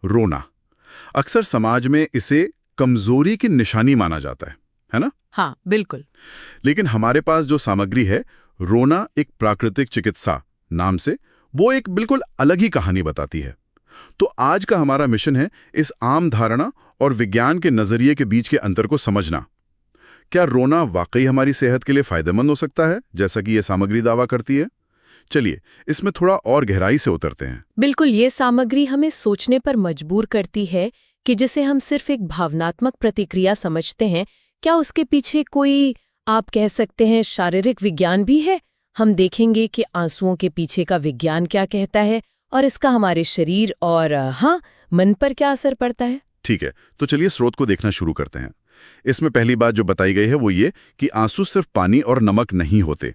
रोना। अक्सर समाज में इसे कमजोरी की निशानी माना जाता है ना? हाँ, बिल्कुल। लेकिन हमारे पास जो सामग्री है, रोना एक प्राकृतिक चिकित्सा नाम से, वो एक बिल्कुल अलग ही कहानी बताती है। तो आज का हमारा मिशन है इस आम धारणा और विज्ञान के नजरिए के बीच के अंतर को समझना। क्या रोना वाकई हमारी सेहत के लिए फायदेमंद हो सकता है, जैसा कि यह सामग्री दावा करती है? चलिए इसमें थोड़ा और गहराई से उतरते हैं। बिल्कुल, ये सामग्री हमें सोचने पर मजबूर करती है कि जिसे हम सिर्फ एक भावनात्मक प्रतिक्रिया समझते हैं, क्या उसके पीछे कोई, आप कह सकते हैं, शारीरिक विज्ञान भी है। हम देखेंगे कि आंसुओं के पीछे का विज्ञान क्या कहता है और इसका हमारे शरीर और मन पर क्या असर पड़ता है। ठीक है, तो चलिए स्रोत को देखना शुरू करते हैं। इसमें पहली बात जो बताई गई है वो ये कि आंसू सिर्फ पानी और नमक नहीं होते,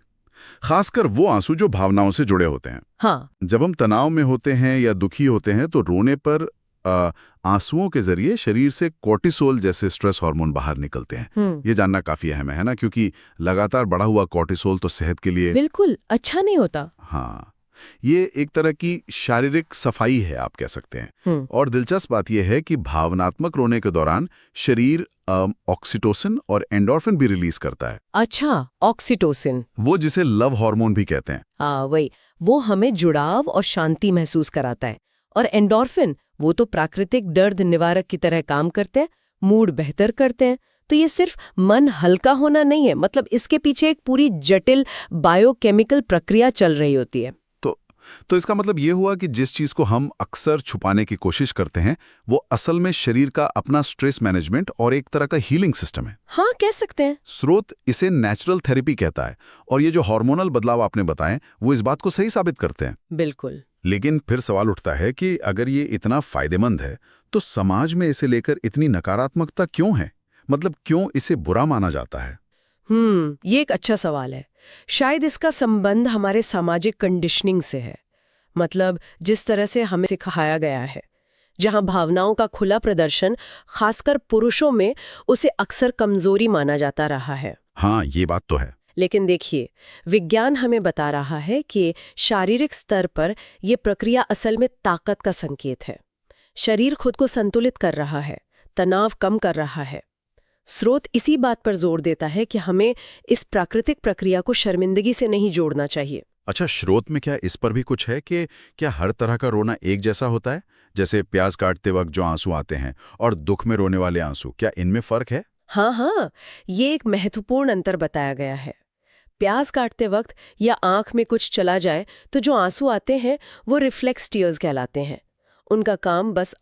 खासकर वो आंसू जो भावनाओं से जुड़े होते हैं। हाँ, जब हम तनाव में होते हैं या दुखी होते हैं तो रोने पर आंसुओं के जरिए शरीर से कोर्टिसोल जैसे स्ट्रेस हार्मोन बाहर निकलते हैं। ये जानना काफी अहम है ना, क्योंकि लगातार बढ़ा हुआ कोर्टिसोल तो सेहत के लिए बिल्कुल अच्छा नहीं होता। हाँ, ये एक तरह की शारीरिक सफाई है, आप कह सकते हैं। और दिलचस्प बात यह है कि भावनात्मक रोने के दौरान शरीर ऑक्सीटोसिन और एंडोर्फिन भी रिलीज करता है। अच्छा, ऑक्सीटोसिन, वो जिसे लव हार्मोन भी कहते हैं। हाँ वही, वो हमें जुड़ाव और शांति महसूस कराता है। और एंडोर्फिन, वो तो प्राकृतिक दर्द निवारक की तरह काम करते हैं, मूड बेहतर करते हैं। तो ये सिर्फ मन हल्का होना नहीं है, मतलब इसके पीछे एक पूरी जटिल बायोकेमिकल प्रक्रिया चल रही होती है। तो इसका मतलब ये हुआ कि जिस चीज को हम अक्सर छुपाने की कोशिश करते हैं, वो असल में शरीर का अपना स्ट्रेस मैनेजमेंट और एक तरह का हीलिंग सिस्टम है। हाँ, कह सकते हैं। स्रोत इसे नेचुरल थेरेपी कहता है, और ये जो हार्मोनल बदलाव आपने बताए वो इस बात को सही साबित करते हैं। बिल्कुल। लेकिन फिर सवाल उठता है कि अगर ये इतना फायदेमंद है तो समाज में इसे लेकर इतनी नकारात्मकता क्यों है? मतलब क्यों इसे बुरा माना जाता है? ये एक अच्छा सवाल है। शायद इसका संबंध हमारे सामाजिक कंडीशनिंग से है। मतलब जिस तरह से हमें सिखाया गया है, जहां भावनाओं का खुला प्रदर्शन, खासकर पुरुषों में, उसे अक्सर कमजोरी माना जाता रहा है। हाँ, ये बात तो है। लेकिन देखिए, विज्ञान हमें बता रहा है कि शारीरिक स्तर पर यह प्रक्रिया असल में ताकत का संकेत है। शरीर खुद को संतुलित कर रहा है, तनाव कम कर रहा है। स्रोत इसी बात पर जोर देता है कि हमें इस प्राकृतिक प्रक्रिया को शर्मिंदगी से नहीं जोड़ना चाहिए। अच्छा, स्रोत में क्या इस पर भी कुछ है कि क्या हर तरह का रोना एक जैसा होता है? जैसे प्याज काटते वक्त जो आंसू आते हैं और दुख में रोने वाले आंसू, क्या इनमें फर्क है? हाँ, ये एक महत्वपूर्ण अंतर बताया गया है। प्याज काटते वक्त या आंख में कुछ चला जाए तो जो आंसू आते हैं वो रिफ्लेक्स टीयर्स कहलाते हैं। उनका काम बस